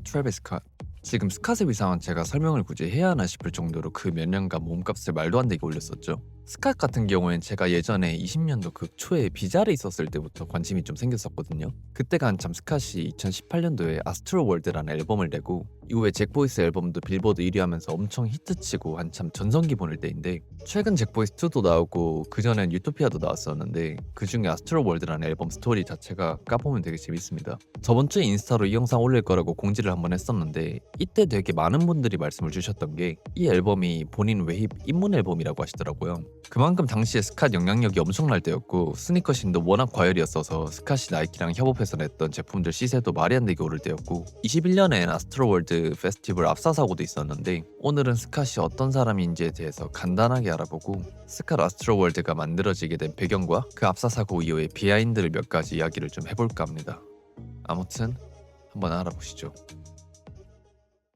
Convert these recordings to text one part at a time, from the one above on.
트래비스 스캇. 지금 스캇의 위상은 제가 설명을 굳이 해야 하나 싶을 정도로 그 몇 년간 몸값을 말도 안 되게 올렸었죠. 스캇 같은 경우엔 제가 예전에 20년도 초에 비자를 있었을 때부터 관심이 좀 생겼었거든요. 그때가 한참 스캇이 2018년도에 아스트로 월드라는 앨범을 내고 이후에 잭보이스 앨범도 빌보드 1위 하면서 엄청 히트치고 한참 전성기 보낼 때인데, 최근 잭보이스 2도 나오고 그전엔 유토피아도 나왔었는데 그중에 아스트로 월드라는 앨범 스토리 자체가 까보면 되게 재밌습니다. 저번 주에 인스타로 이 영상 올릴 거라고 공지를 한번 했었는데, 이때 되게 많은 분들이 말씀을 주셨던 게 이 앨범이 본인 외힙 입문 앨범이라고 하시더라고요. 그만큼 당시에 스캇 영향력이 엄청날 때였고 스니커신도 워낙 과열이었어서 스캇이 나이키랑 협업해서 냈던 제품들 시세도 말이 안 되게 오를 때였고, 21년엔 아스트로 월드 페스티벌 압사사고도 있었는데, 오늘은 스캇이 어떤 사람인지에 대해서 간단하게 알아보고 스캇 아스트로 월드가 만들어지게 된 배경과 그 압사사고 이후의 비하인드를 몇 가지 이야기를 좀 해볼까 합니다. 아무튼 한번 알아보시죠.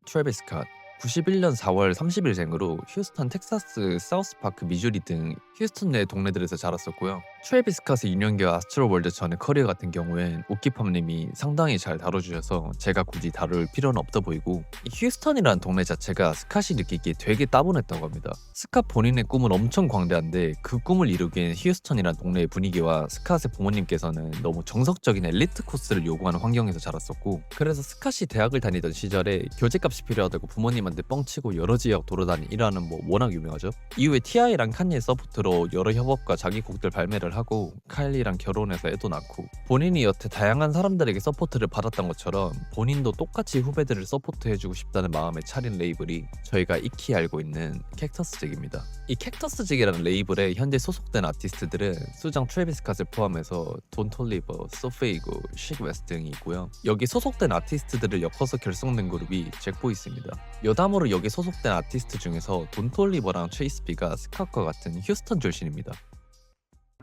트래비스 스캇 91년 4월 30일생으로 휴스턴, 텍사스, 사우스파크, 미주리 등 휴스턴 내 동네들에서 자랐었고요. 트래비스 스캇의 유년기와 아스트로 월드 전의 커리어 같은 경우엔 오키팜님이 상당히 잘 다뤄주셔서 제가 굳이 다룰 필요는 없어 보이고, 이 휴스턴이라는 동네 자체가 스캇이 느끼기에 되게 따분했다고 합니다. 스캇 본인의 꿈은 엄청 광대한데 그 꿈을 이루기엔 휴스턴이라는 동네의 분위기와 스캇의 부모님께서는 너무 정석적인 엘리트 코스를 요구하는 환경에서 자랐었고, 그래서 스캇이 대학을 다니던 시절에 교재값이 필요하다고 부모님한테 뻥치고 여러 지역 돌아다니라는 워낙 유명하죠. 이후에 T.I.랑 칸예 서포트로 여러 협업과 자기 곡들 발매를 하고 카일리랑 결혼해서 애도 낳고, 본인이 여태 다양한 사람들에게 서포트를 받았던 것처럼 본인도 똑같이 후배들을 서포트해주고 싶다는 마음에 차린 레이블이 저희가 익히 알고 있는 캡터스잭입니다. 이 캡터스잭이라는 레이블에 현재 소속된 아티스트들은 수장 트래비스 스캇을 포함해서 돈 톨리버, 소페이고, 식 웨스트 등이 있고요. 여기 소속된 아티스트들을 엮어서 결성된 그룹이 잭보이스입니다. 여담으로 여기 소속된 아티스트 중에서 돈 톨리버랑 체이스 B가 스캇과 같은 휴스턴 출신입니다.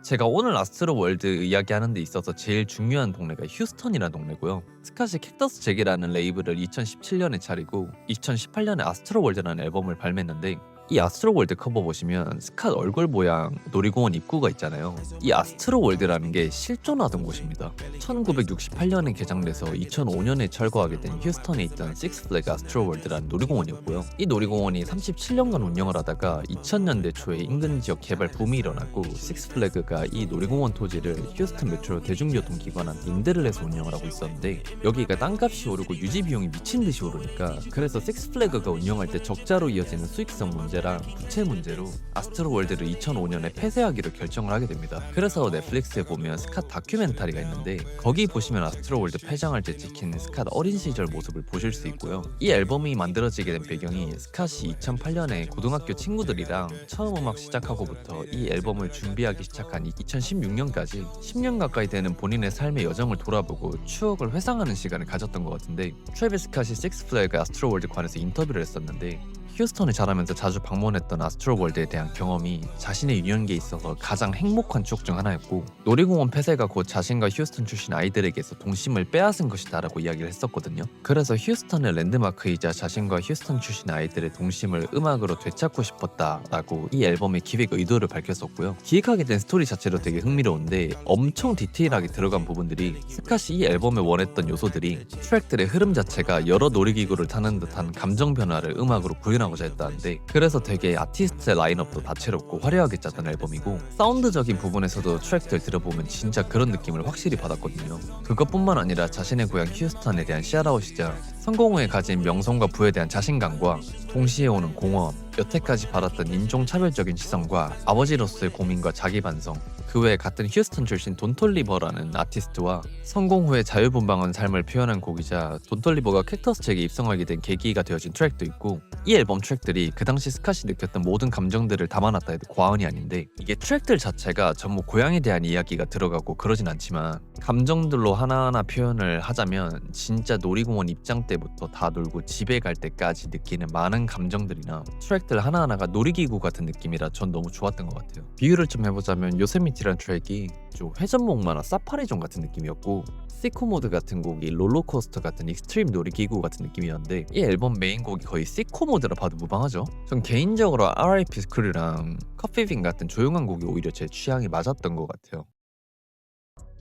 제가 오늘 아스트로 월드 이야기하는 데 있어서 제일 중요한 동네가 휴스턴이라는 동네고요. 스캇이 캡터스 잭이라는 레이블을 2017년에 차리고 2018년에 아스트로 월드라는 앨범을 발매했는데, 이 아스트로 월드 커버 보시면 스캇 얼굴 모양 놀이공원 입구가 있잖아요. 이 아스트로 월드라는 게 실존하던 곳입니다. 1968년에 개장돼서 2005년에 철거하게 된 휴스턴에 있던 식스 플래그 아스트로 월드라는 놀이공원이었고요. 이 놀이공원이 37년간 운영을 하다가 2000년대 초에 인근 지역 개발 붐이 일어났고, 식스 플래그가 이 놀이공원 토지를 휴스턴 메트로 대중교통기관한테 임대를 해서 운영을 하고 있었는데, 여기가 땅값이 오르고 유지 비용이 미친 듯이 오르니까, 그래서 식스 플래그가 운영할 때 적자로 이어지는 수익성 문제랑 부채 문제로 아스트로 월드를 2005년에 폐쇄하기로 결정을 하게 됩니다. 그래서 넷플릭스에 보면 스캇 다큐멘터리가 있는데, 거기 보시면 아스트로 월드 폐장할 때 찍힌 스캇 어린 시절 모습을 보실 수 있고요. 이 앨범이 만들어지게 된 배경이 스캇이 2008년에 고등학교 친구들이랑 처음 음악 시작하고부터 이 앨범을 준비하기 시작한 2016년까지 10년 가까이 되는 본인의 삶의 여정을 돌아보고 추억을 회상하는 시간을 가졌던 것 같은데, 트래비스 스캇이 식스 플래그 아스트로 월드 관에서 인터뷰를 했었는데, 휴스턴을 자라면서 자주 방문했던 아스트로 월드에 대한 경험이 자신의 유년기에 있어서 가장 행복한 추억 중 하나였고, 놀이공원 폐쇄가 곧 자신과 휴스턴 출신 아이들에게서 동심을 빼앗은 것이다 라고 이야기를 했었거든요. 그래서 휴스턴의 랜드마크이자 자신과 휴스턴 출신 아이들의 동심을 음악으로 되찾고 싶었다 라고 이 앨범의 기획 의도를 밝혔었고요. 기획하게 된 스토리 자체도 되게 흥미로운데, 엄청 디테일하게 들어간 부분들이 스캇이 이 앨범에 원했던 요소들이 트랙들의 흐름 자체가 여러 놀이기구를 타는 듯한 감정 변화를 음악으로 구현하고자 했다는데, 그래서 되게 아티스트의 라인업도 다채롭고 화려하게 짰던 앨범이고, 사운드적인 부분에서도 트랙들 들어보면 진짜 그런 느낌을 확실히 받았거든요. 그것뿐만 아니라 자신의 고향 휴스턴에 대한 샤라웃이자 성공 후에 가진 명성과 부에 대한 자신감과 동시에 오는 공허함, 여태까지 받았던 인종차별적인 시선과 아버지로서의 고민과 자기 반성, 그 외에 같은 휴스턴 출신 돈 톨리버라는 아티스트와 성공 후에 자유분방한 삶을 표현한 곡이자 돈 톨리버가 캡터스 잭에 입성하게 된 계기가 되어진 트랙도 있고, 이 앨범 트랙들이 그 당시 스캇이 느꼈던 모든 감정들을 담아놨다 해도 과언이 아닌데, 이게 트랙들 자체가 전부 고향에 대한 이야기가 들어가고 그러진 않지만 감정들로 하나하나 표현을 하자면 진짜 놀이공원 입장 때부터 다 놀고 집에 갈 때까지 느끼는 많은 감정들이나 트랙들 하나하나가 놀이기구 같은 느낌이라 전 너무 좋았던 것 같아요. 비유를 좀 해보자면 요세미티란 트랙이 좀 회전목마나 사파리존 같은 느낌이었고, 시코모드 같은 곡이 롤러코스터 같은 익스트림 놀이기구 같은 느낌이었는데, 이 앨범 메인곡이 거의 시코모드라 봐도 무방하죠. 전 개인적으로 R.I.P. 스쿨이랑 커피빈 같은 조용한 곡이 오히려 제 취향이 맞았던 것 같아요.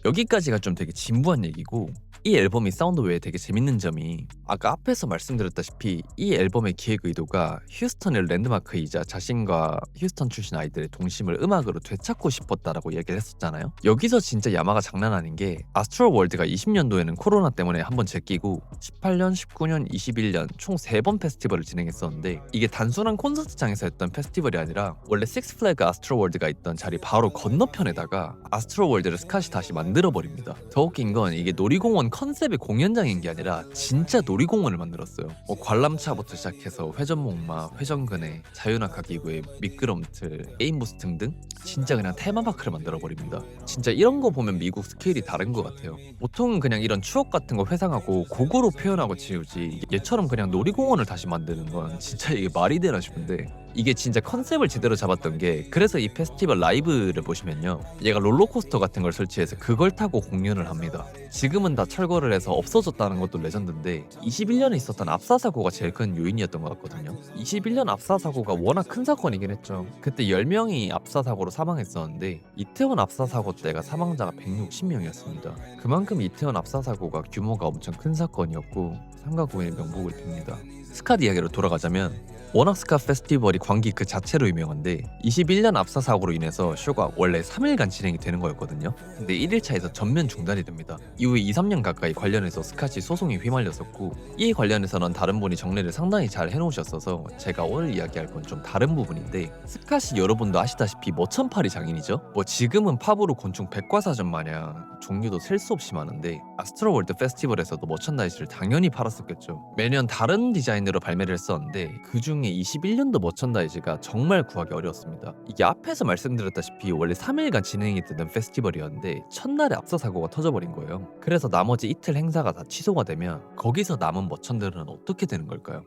여기까지가 좀 되게 진부한 얘기고, 이 앨범이 사운드 외에 되게 재밌는 점이 아까 앞에서 말씀드렸다시피 이 앨범의 기획 의도가 휴스턴의 랜드마크이자 자신과 휴스턴 출신 아이들의 동심을 음악으로 되찾고 싶었다라고 얘기를 했었잖아요. 여기서 진짜 야마가 장난 아닌 게 아스트로 월드가 20년도에는 코로나 때문에 한번 제끼고 18년, 19년, 21년 총 3번 페스티벌을 진행했었는데, 이게 단순한 콘서트장에서 했던 페스티벌이 아니라 원래 식스 플래그 아스트로 월드가 있던 자리 바로 건너편에다가 아스트로 월드를 스캇이 다시 만들어버립니다. 더 웃긴 건 이게 놀이공원 컨셉의 공연장인 게 아니라 진짜 놀이공원을 만들었어요. 관람차부터 시작해서 회전목마, 회전근해, 자유낙하 기구의 미끄럼틀, 게임부스 등등 진짜 그냥 테마파크를 만들어버립니다. 진짜 이런 거 보면 미국 스케일이 다른 것 같아요. 보통은 그냥 이런 추억 같은 거 회상하고 고고로 표현하고 지우지, 얘처럼 그냥 놀이공원을 다시 만드는 건 진짜 이게 말이 되나 싶은데, 이게 진짜 컨셉을 제대로 잡았던 게, 그래서 이 페스티벌 라이브를 보시면요, 얘가 롤러코스터 같은 걸 설치해서 그걸 타고 공연을 합니다. 지금은 다 철거를 해서 없어졌다는 것도 레전드인데 21년에 있었던 압사 사고가 제일 큰 요인이었던 것 같거든요. 21년 압사 사고가 워낙 큰 사건이긴 했죠. 그때 10명이 압사 사고로 사망했었는데 이태원 압사 사고 때가 사망자가 160명이었습니다. 그만큼 이태원 압사 사고가 규모가 엄청 큰 사건이었고 삼가 고인의 명복을 빕니다. 스캇 이야기로 돌아가자면, 워낙 스캇 페스티벌이 광기 그 자체로 유명한데 21년 압사 사고로 인해서 쇼가 원래 3일간 진행이 되는 거였거든요. 근데 1일차에서 전면 중단이 됩니다. 이후에 2-3년 가까이 관련해서 스캇이 소송에 휘말렸었고, 이 관련해서는 다른 분이 정리를 상당히 잘 해놓으셨어서 제가 오늘 이야기할 건 좀 다른 부분인데, 스캇이 여러분도 아시다시피 머천팔이 장인이죠. 지금은 팝으로 곤충 백과사전 마냥 종류도 셀 수 없이 많은데 아스트로 월드 페스티벌에서도 머천다이즈를 당연히 팔았었겠죠. 매년 다른 디자인으로 발매를 했었는데 그 중에 21년도 머천다이즈가 정말 구하기 어려웠습니다. 이게 앞에서 말씀드렸다시피 원래 3일간 진행이 되던 페스티벌이었는데 첫날에 압사 사고가 터져버린 거예요. 그래서 나머지 이틀 행사가 다 취소가 되면 거기서 남은 머천들은 어떻게 되는 걸까요?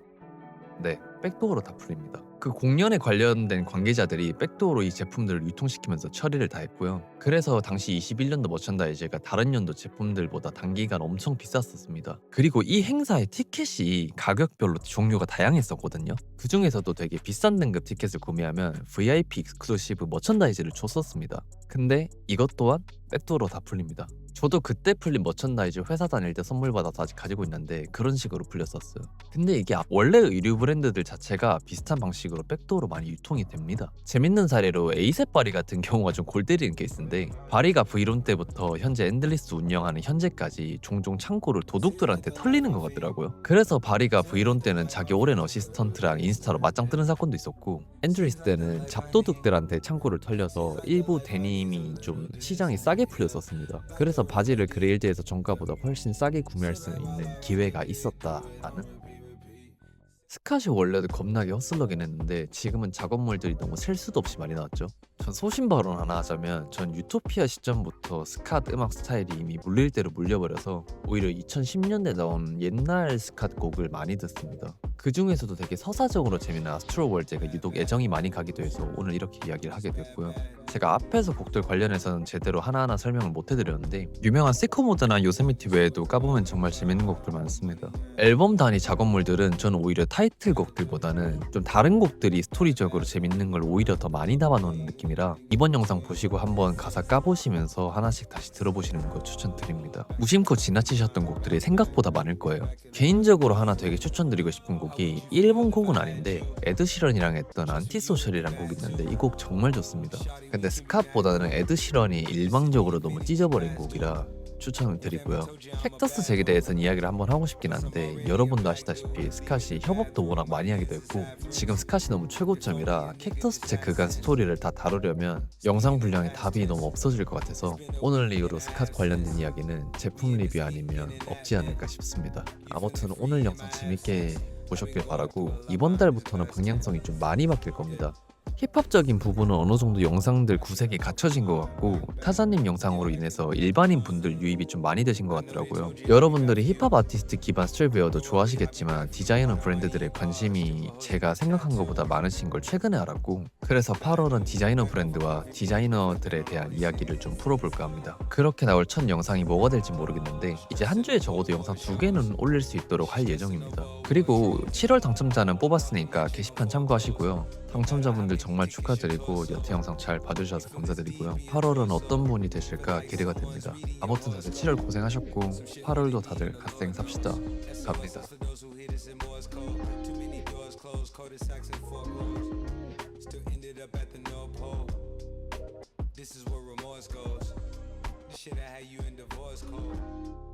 네, 백도어로 다 풀립니다. 그 공연에 관련된 관계자들이 백도어로 이 제품들을 유통시키면서 처리를 다 했고요. 그래서 당시 21년도 머천다이즈가 다른 연도 제품들보다 단기간 엄청 비쌌었습니다. 그리고 이 행사의 티켓이 가격별로 종류가 다양했었거든요. 그 중에서도 되게 비싼 등급 티켓을 구매하면 VIP 익스클루시브 머천다이즈를 줬었습니다. 근데 이것 또한 백도어로 다 풀립니다. 저도 그때 풀린 머천다이즈 회사 다닐 때 선물 받아서 아직 가지고 있는데 그런 식으로 풀렸었어요. 근데 이게 원래 의류 브랜드들 자체가 비슷한 방식으로 백도어로 많이 유통이 됩니다. 재밌는 사례로 에이셉 바리 같은 경우가 좀 골 때리는 케이스인데, 바리가 브이론 때부터 현재 엔들리스 운영하는 현재까지 종종 창고를 도둑들한테 털리는 것 같더라고요. 그래서 바리가 브이론 때는 자기 오랜 어시스턴트랑 인스타로 맞짱 뜨는 사건도 있었고, 엔들리스 때는 잡도둑들한테 창고를 털려서 일부 데님이 좀 시장이 싸게 풀렸었습니다. 그래서 바지를 그레일드에서 정가보다 훨씬 싸게 구매할 수 있는 기회가 있었다라는. 스캇이 원래도 겁나게 헛슬러긴 했는데 지금은 작업물들이 너무 셀 수도 없이 많이 나왔죠. 전 소신 발언 하나 하자면, 전 유토피아 시점부터 스캇 음악 스타일이 이미 물릴 대로 물려버려서 오히려 2010년대 나온 옛날 스캇 곡을 많이 듣습니다. 그 중에서도 되게 서사적으로 재미난 아스트로 월드가 유독 애정이 많이 가기도 해서 오늘 이렇게 이야기를 하게 됐고요. 제가 앞에서 곡들 관련해서는 제대로 하나하나 설명을 못 해드렸는데, 유명한 시커모드나 요세미티 외에도 까보면 정말 재밌는 곡들 많습니다. 앨범 단위 작업물들은 저는 오히려 타이틀곡들보다는 좀 다른 곡들이 스토리적으로 재밌는 걸 오히려 더 많이 담아놓는 느낌이라 이번 영상 보시고 한번 가사 까보시면서 하나씩 다시 들어보시는 거 추천드립니다. 무심코 지나치셨던 곡들이 생각보다 많을 거예요. 개인적으로 하나 되게 추천드리고 싶은 곡이 일본 곡은 아닌데 에드시런이랑 했던 안티소셜이란 곡이 있는데 이 곡 정말 좋습니다. 근데 스캇보다는 에드시런이 일방적으로 너무 찢어버린 곡이라 추천을 드리고요. 캡터스 잭에 대해서는 이야기를 한번 하고 싶긴 한데, 여러분도 아시다시피 스캇이 협업도 워낙 많이 하기도 했고 지금 스캇이 너무 최고점이라 캡터스 잭 그간 스토리를 다 다루려면 영상 분량의 답이 너무 없어질 것 같아서 오늘 이후로 스캇 관련된 이야기는 제품 리뷰 아니면 없지 않을까 싶습니다. 아무튼 오늘 영상 재밌게 보셨길 바라고, 이번 달부터는 방향성이 좀 많이 바뀔 겁니다. 힙합적인 부분은 어느 정도 영상들 구색이 갖춰진 것 같고, 타자님 영상으로 인해서 일반인 분들 유입이 좀 많이 되신 것 같더라고요. 여러분들이 힙합 아티스트 기반 스트릿웨어도 좋아하시겠지만 디자이너 브랜드들의 관심이 제가 생각한 것보다 많으신 걸 최근에 알았고, 그래서 8월은 디자이너 브랜드와 디자이너들에 대한 이야기를 좀 풀어볼까 합니다. 그렇게 나올 첫 영상이 뭐가 될지 모르겠는데 이제 한 주에 적어도 영상 2개는 올릴 수 있도록 할 예정입니다. 그리고 7월 당첨자는 뽑았으니까 게시판 참고하시고요. 당첨자분들 정말 축하드리고 여태 영상 잘 봐주셔서 감사드리고요. 8월은 어떤 분이 되실까 기대가 됩니다. 아무튼 다들 7월 고생하셨고 8월도 다들 갓생 삽시다. 갑니다. This is where remorse goes. The shit I had you in divorce code.